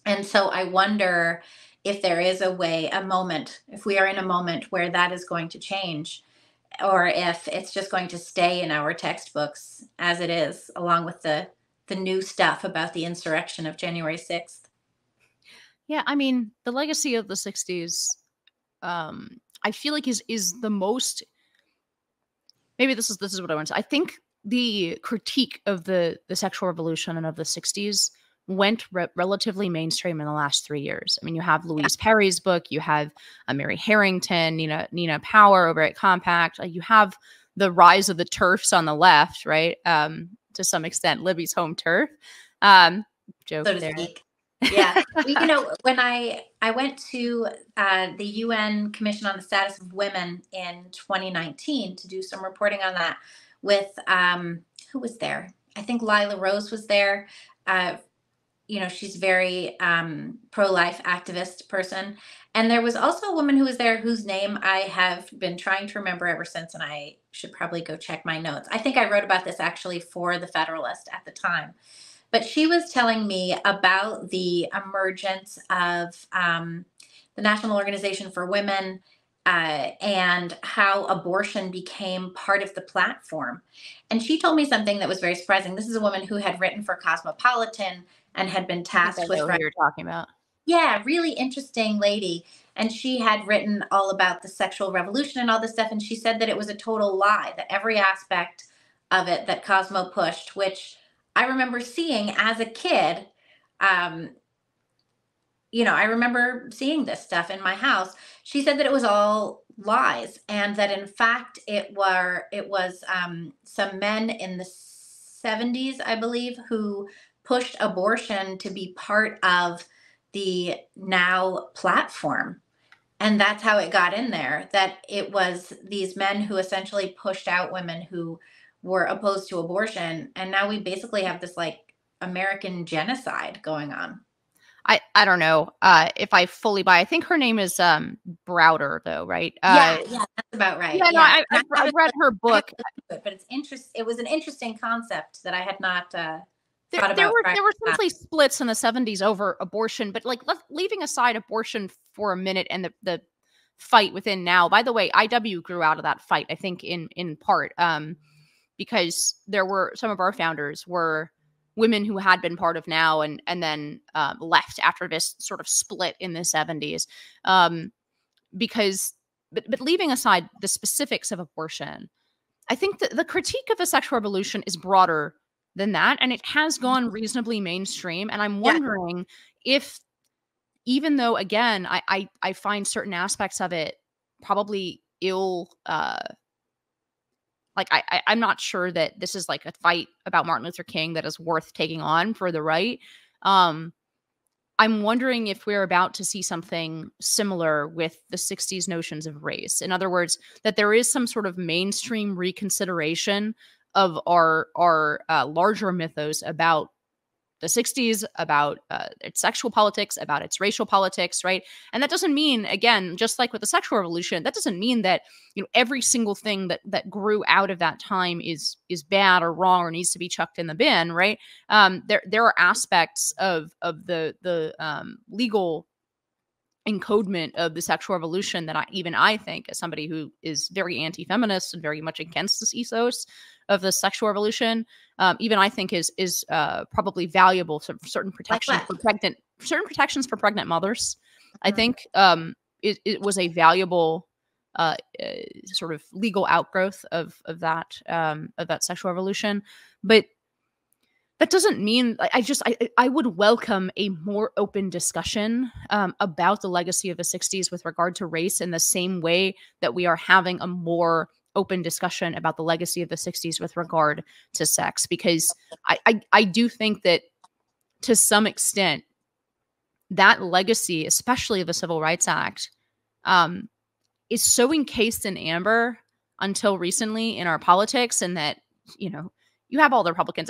And so I wonder if there is a moment, if we are in a moment where that is going to change, or if it's just going to stay in our textbooks as it is, along with the new stuff about the insurrection of January 6th. Yeah, I mean, the legacy of the 60s, I feel like is the most, maybe this is what I want to say. I think the critique of the sexual revolution and of the 60s went relatively mainstream in the last 3 years. I mean, you have Louise Perry's book, you have Mary Harrington, Nina Power over at Compact, you have the rise of the TERFs on the left, right? To some extent, Libby's home turf. Joke so to there. speak. Yeah. When I went to the UN Commission on the Status of Women in 2019 to do some reporting on that with, who was there? I think Lila Rose was there. She's very pro-life activist person. And there was also a woman who was there whose name I have been trying to remember ever since, and I should probably go check my notes. I think I wrote about this actually for the Federalist at the time. But she was telling me about the emergence of the National Organization for Women, and how abortion became part of the platform. And she told me something that was very surprising. This is a woman who had written for Cosmopolitan and had been tasked with. Who you're talking about? Yeah, really interesting lady. And she had written all about the sexual revolution and all this stuff. And she said that it was a total lie, that every aspect of it that Cosmo pushed, which I remember seeing as a kid. I remember seeing this stuff in my house. She said that it was all lies, and that in fact it was some men in the 70s, I believe, who pushed abortion to be part of the Now platform. And that's how it got in there, that it was these men who essentially pushed out women who were opposed to abortion. And now we basically have this like American genocide going on. I don't know if I fully buy. I think her name is Browder, though, right? Yeah, that's about right. Yeah, no, I've read her book, but it's interesting. It was an interesting concept that I had not thought about. There were simply splits in the 70s over abortion, but like leaving aside abortion for a minute and the fight within Now. By the way, IW grew out of that fight, I think, in part because there were some of our founders were women who had been part of Now and then left after this sort of split in the 70s. But leaving aside the specifics of abortion, I think that the critique of the sexual revolution is broader than that, and it has gone reasonably mainstream. And I'm wondering if, even though, again, I find certain aspects of it probably ill, like I'm not sure that this is like a fight about Martin Luther King that is worth taking on for the right. I'm wondering if we're about to see something similar with the 60s notions of race. In other words, that there is some sort of mainstream reconsideration of our larger mythos about the 60s, about its sexual politics, about its racial politics, right? And that doesn't mean, again, just like with the sexual revolution, that doesn't mean that, you know, every single thing that grew out of that time is bad or wrong or needs to be chucked in the bin, right? There are aspects of the legal encodement of the sexual revolution that I think, as somebody who is very anti-feminist and very much against this ethos of the sexual revolution, even I think is probably valuable for certain protections for pregnant mothers. I think it was a valuable sort of legal outgrowth of that sexual revolution, but that doesn't mean I would welcome a more open discussion about the legacy of the 60s with regard to race, in the same way that we are having a more open discussion about the legacy of the 60s with regard to sex. Because I do think that, to some extent, that legacy, especially of the Civil Rights Act, is so encased in amber until recently in our politics, and that, you know, you have all the Republicans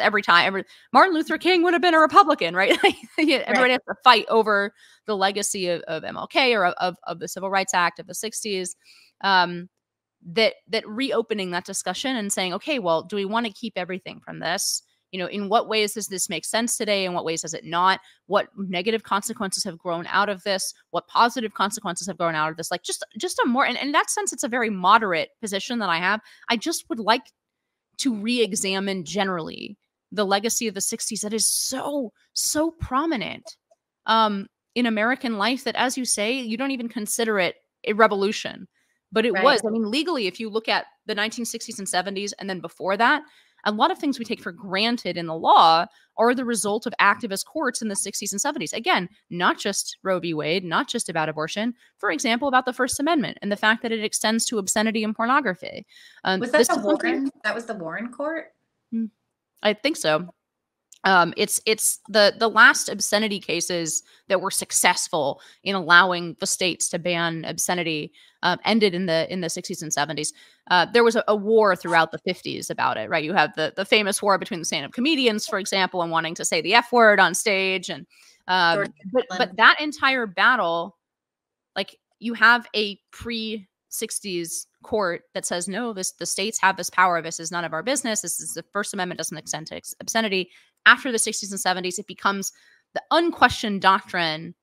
Martin Luther King would have been a Republican, right? Everybody has to fight over the legacy of MLK or of the Civil Rights Act of the 60s. That reopening that discussion and saying, okay, well, do we want to keep everything from this? You know, in what ways does this make sense today? In what ways does it not? What negative consequences have grown out of this? What positive consequences have grown out of this? Like just a more, and in that sense, it's a very moderate position that I have. I just would like to re-examine generally the legacy of the 60s that is so prominent in American life, that, as you say, you don't even consider it a revolution. But it was. I mean, legally, if you look at the 1960s and 70s, and then before that, a lot of things we take for granted in the law are the result of activist courts in the 60s and 70s. Again, not just Roe v. Wade, not just about abortion. For example, about the First Amendment and the fact that it extends to obscenity and pornography. Was that the Warren? That was the Warren court? I think so. It's the last obscenity cases that were successful in allowing the states to ban obscenity ended in the 60s and 70s. There was a war throughout the 50s about it, right? You have the famous war between the stand-up comedians, for example, and wanting to say the F word on stage, and but that entire battle, like, you have a pre-60s court that says, no, the states have this power. This is none of our business. This is the First Amendment doesn't extend to obscenity. After the 60s and 70s, it becomes the unquestioned doctrine,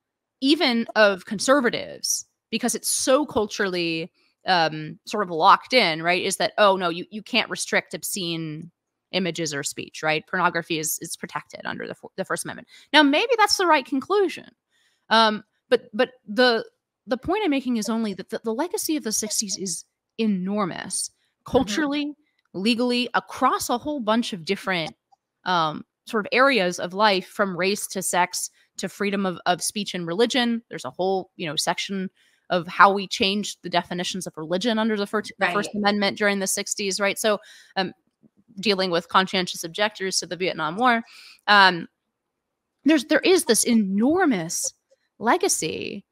even of conservatives, because it's so culturally sort of locked in, right? Is that, oh no, you can't restrict obscene images or speech, right? Pornography is protected under the First Amendment. Now, maybe that's the right conclusion, but the point I'm making is only that the legacy of the 60s is enormous, culturally, legally, across a whole bunch of different sort of areas of life, from race to sex to freedom of speech and religion. There's a whole, section of how we changed the definitions of religion under the First Amendment during the 60s, right? So dealing with conscientious objectors to the Vietnam War, there is this enormous legacy.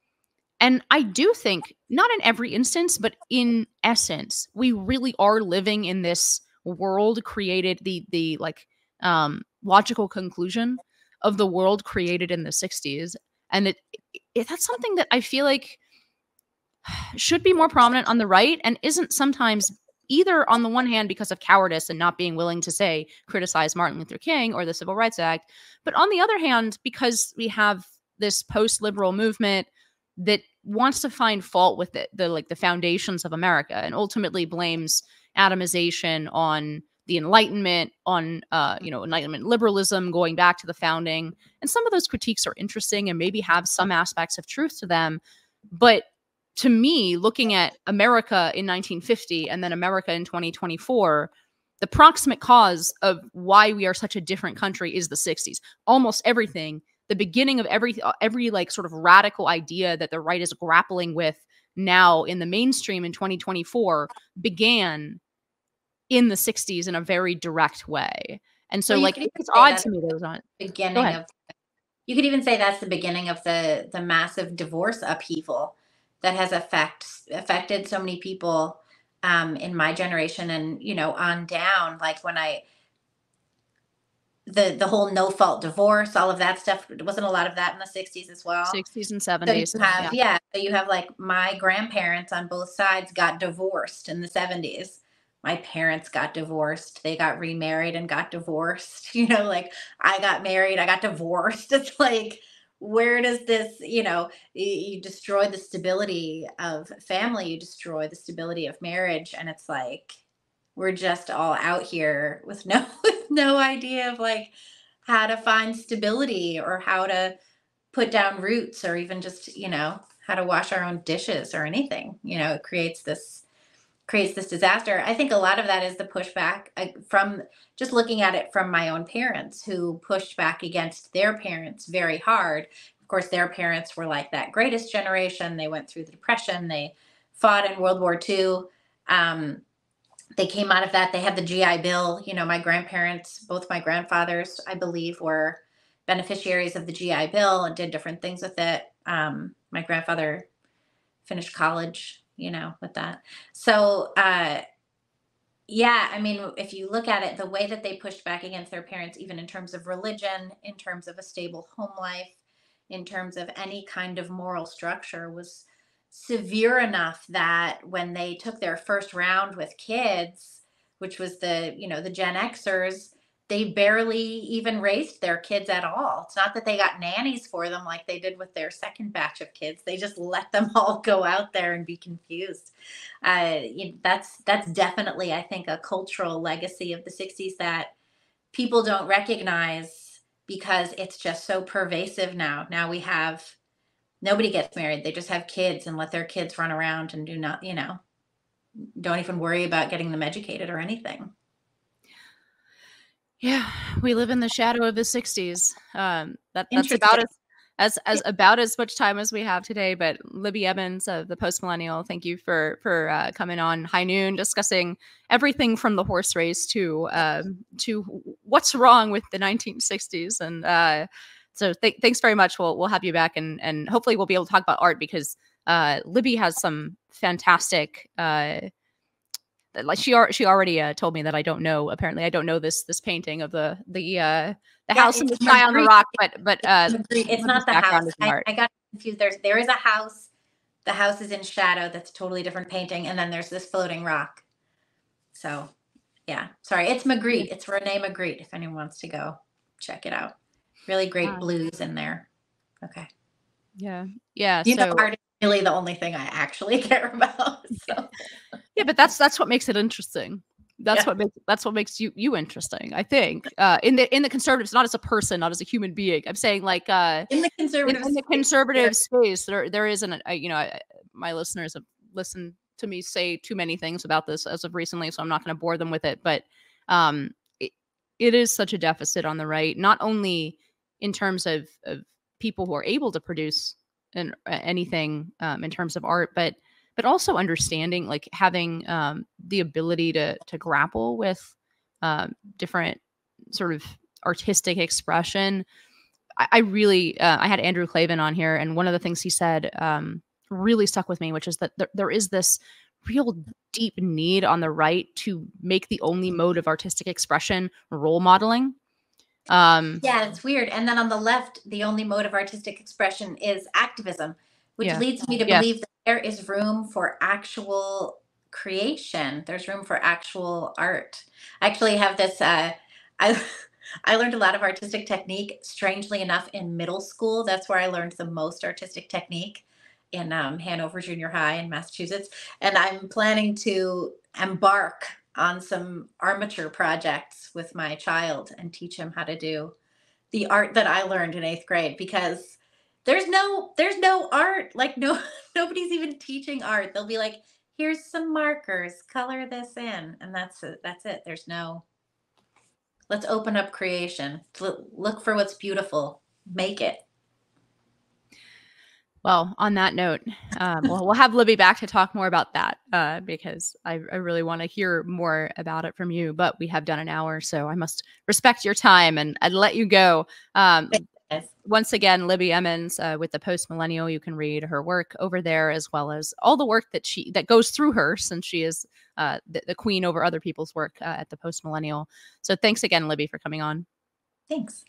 And I do think, not in every instance, but in essence, we really are living in this world created, the logical conclusion of the world created in the 60s. And that's something that I feel like should be more prominent on the right, and isn't sometimes, either on the one hand because of cowardice and not being willing to criticize Martin Luther King or the Civil Rights Act, but on the other hand, because we have this post-liberal movement that wants to find fault with the foundations of America, and ultimately blames atomization on the Enlightenment, on Enlightenment liberalism going back to the founding. And some of those critiques are interesting and maybe have some aspects of truth to them. But to me, looking at America in 1950 and then America in 2024, the proximate cause of why we are such a different country is the 60s. Almost everything, the beginning of every like sort of radical idea that the right is grappling with now in the mainstream in 2024 began in the 60s in a very direct way. And so, like, it's odd to me that it was on beginning of. You could even say that's the beginning of the massive divorce upheaval that has affected so many people in my generation and on down. Like, the whole no fault divorce, all of that stuff. There wasn't a lot of that in the 60s as well. 60s and So 70s. you have, yeah, so you have like my grandparents on both sides got divorced in the 70s. My parents got divorced. They got remarried and got divorced. Like I got married, I got divorced. It's like, where does this, you destroy the stability of family, you destroy the stability of marriage. And it's like, we're just all out here with no with no idea of like how to find stability or how to put down roots or even just how to wash our own dishes or anything. It creates this disaster. I think a lot of that is the pushback from just looking at it from my own parents, who pushed back against their parents very hard. Of course, their parents were like that greatest generation. They went through the Depression, they fought in World War II. They came out of that. They had the GI Bill. My grandparents, both my grandfathers, I believe, were beneficiaries of the GI Bill and did different things with it. My grandfather finished college, with that. So, yeah, I mean, if you look at it, the way that they pushed back against their parents, even in terms of religion, in terms of a stable home life, in terms of any kind of moral structure, was severe enough that when they took their first round with kids, which was the Gen Xers, they barely even raised their kids at all. It's not that they got nannies for them like they did with their second batch of kids. They just let them all go out there and be confused. That's definitely, I think, a cultural legacy of the 60s that people don't recognize because it's just so pervasive now. Now we have, nobody gets married. They just have kids and let their kids run around and do not, don't even worry about getting them educated or anything. Yeah, we live in the shadow of the 60s. That's about about as much time as we have today. But Libby Emmons of the Post Millennial, thank you for coming on High Noon, discussing everything from the horse race to what's wrong with the 1960s. And so thanks very much. We'll have you back, and hopefully we'll be able to talk about art, because Libby has some fantastic. Like she already told me that I don't know. Apparently, I don't know this painting of the house and the sky on the rock. But it's not the house. I got confused. There is a house. The house is in shadow. That's a totally different painting. And then there's this floating rock. So, yeah. Sorry, it's Magritte. It's Rene Magritte. If anyone wants to go check it out, really great blues in there. Okay. Yeah. Art is really the only thing I actually care about. So. Yeah, but that's what makes it interesting. That's what makes you interesting, I think. In the conservatives, not as a person, not as a human being. I'm saying like in the conservative space, there isn't my listeners have listened to me say too many things about this as of recently, so I'm not going to bore them with it. But it is such a deficit on the right, not only in terms of people who are able to produce anything in terms of art, but also understanding, like having the ability to grapple with different sort of artistic expression. I really, I had Andrew Clavin on here, and one of the things he said really stuck with me, which is that there is this real deep need on the right to make the only mode of artistic expression role modeling. Yeah, it's weird. And then on the left, the only mode of artistic expression is activism, which leads me to believe that there is room for actual creation. There's room for actual art. I actually have this, I learned a lot of artistic technique, strangely enough, in middle school. That's where I learned the most artistic technique, in Hanover Junior High in Massachusetts. And I'm planning to embark on some armature projects with my child and teach him how to do the art that I learned in 8th grade, because there's no art. Like nobody's even teaching art. They'll be like, here's some markers, color this in. And that's it. There's no, let's open up creation. Look for what's beautiful, make it. Well, on that note, we'll have Libby back to talk more about that because I really want to hear more about it from you. But we have done an hour, so I must respect your time and let you go. Once again, Libby Emmons with the Post Millennial. You can read her work over there, as well as all the work that goes through her, since she is the queen over other people's work at the Post Millennial. So thanks again, Libby, for coming on. Thanks.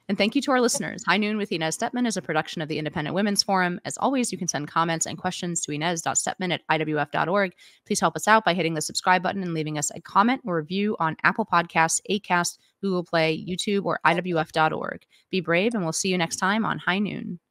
And thank you to our listeners. High Noon with Inez Stepman is a production of the Independent Women's Forum. As always, you can send comments and questions to inez.stepman@iwf.org. Please help us out by hitting the subscribe button and leaving us a comment or review on Apple Podcasts, Acast, Google Play, YouTube, or iwf.org. Be brave, and we'll see you next time on High Noon.